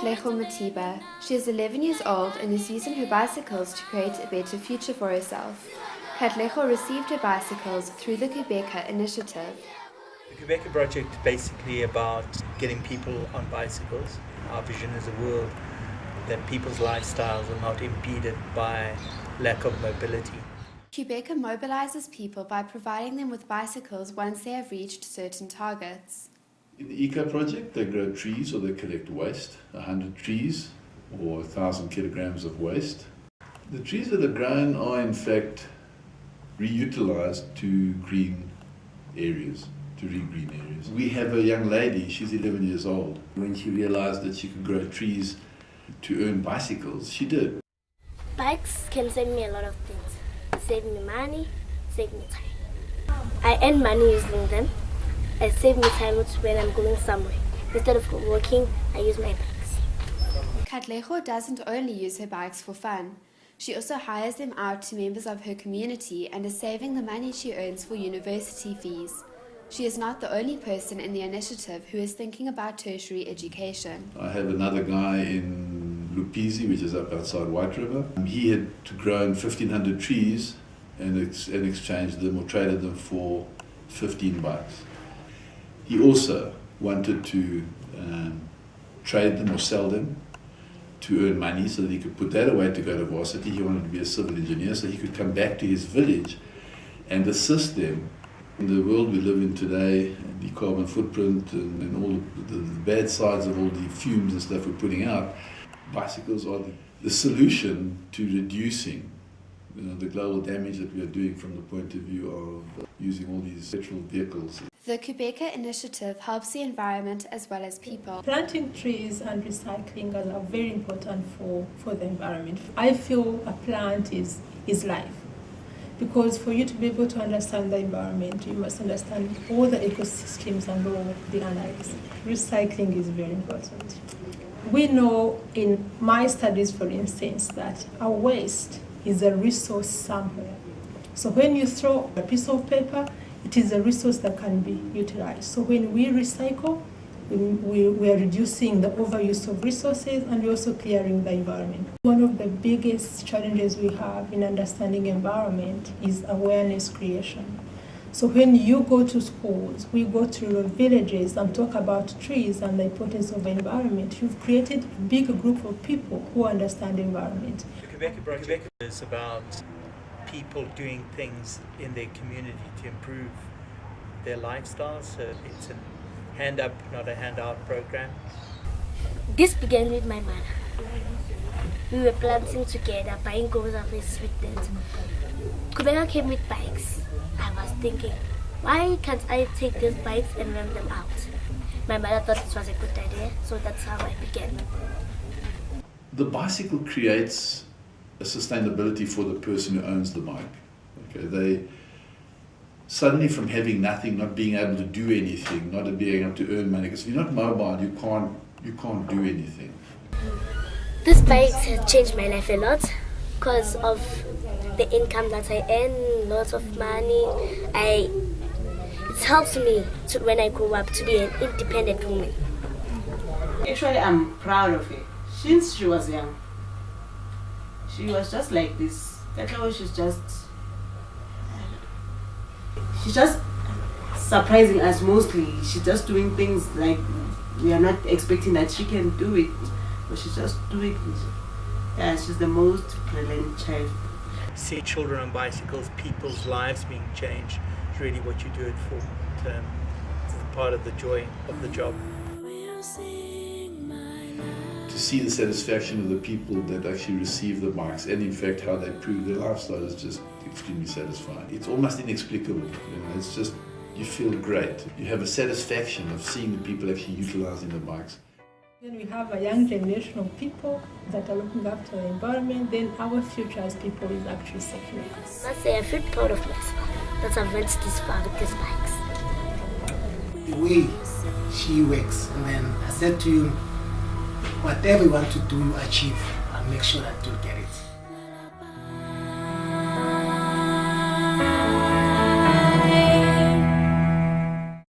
Katlego Matiba. She is 11 years old and is using her bicycles to create a better future for herself. Katlego received her bicycles through the Kubeka initiative. The Kubeka project is basically about getting people on bicycles. Our vision is a world that people's lifestyles are not impeded by lack of mobility. Kubeka mobilizes people by providing them with bicycles once they have reached certain targets. In the Eco Project, they grow trees or they collect waste, 100 trees or 1,000 kilograms of waste. The trees that are grown are in fact reutilized to green areas, to re-green areas. We have a young lady, she's 11 years old. When she realized that she could grow trees to earn bicycles, she did. Bikes can save me a lot of things. Save me money, save me time. I earn money using them. I save me time when I'm going somewhere. Instead of walking, I use my bikes. Katlego doesn't only use her bikes for fun. She also hires them out to members of her community and is saving the money she earns for university fees. She is not the only person in the initiative who is thinking about tertiary education. I have another guy in Lupisi, which is up outside White River. He had grown 1,500 trees and exchanged them or traded them for 15 bikes. He also wanted to trade them or sell them to earn money so that he could put that away to go to varsity. He wanted to be a civil engineer so he could come back to his village and assist them. In the world we live in today, the carbon footprint and all the bad sides of all the fumes and stuff we're putting out, bicycles are the solution to reducing the global damage that we are doing from the point of view of using all these petrol vehicles. The Kubeka initiative helps the environment as well as people. Planting trees and recycling are very important for the environment. I feel a plant is life. Because for you to be able to understand the environment, you must understand all the ecosystems and all the analysis. Recycling is very important. We know in my studies, for instance, that our waste is a resource somewhere. So when you throw a piece of paper, it is a resource that can be utilized. So when we recycle, we are reducing the overuse of resources and we're also clearing the environment. One of the biggest challenges we have in understanding environment is awareness creation. So when you go to schools, we go to villages and talk about trees and the importance of the environment, you've created a big group of people who understand the environment. The Kubeka project is about people doing things in their community to improve their lifestyles. So it's a hand up, not a handout program. This began with my mother. We were planting together, buying groceries with them. Kubeka came with bikes. I was thinking, why can't I take these bikes and rent them out? My mother thought it was a good idea, so that's how I began. The bicycle creates a sustainability for the person who owns the bike. Okay, they suddenly from having nothing, not being able to do anything, not being able to earn money, because if you're not mobile, you can't do anything. This bike has changed my life a lot because of the income that I earn, lots of money. It helps me when I grow up to be an independent woman. Actually, I'm proud of her. Since she was young, she was just like this. That's how she's just surprising us mostly. She's just doing things like we are not expecting that she can do it, but she's just doing it. Yeah, she's the most brilliant child. See children on bicycles, people's lives being changed, is really what you do it for. It's part of the joy of the job. To see the satisfaction of the people that actually receive the bikes and in fact how they improve their lifestyle is just extremely satisfying. It's almost inexplicable, it's just, you feel great. You have a satisfaction of seeing the people actually utilizing the bikes. When we have a young generation of people that are looking after the environment, then our future as people is actually secure. Let's say I feel proud of myself that I've went this far with these bikes. The way she works, and then I said to you, whatever you want to do, you achieve, and make sure that you get it.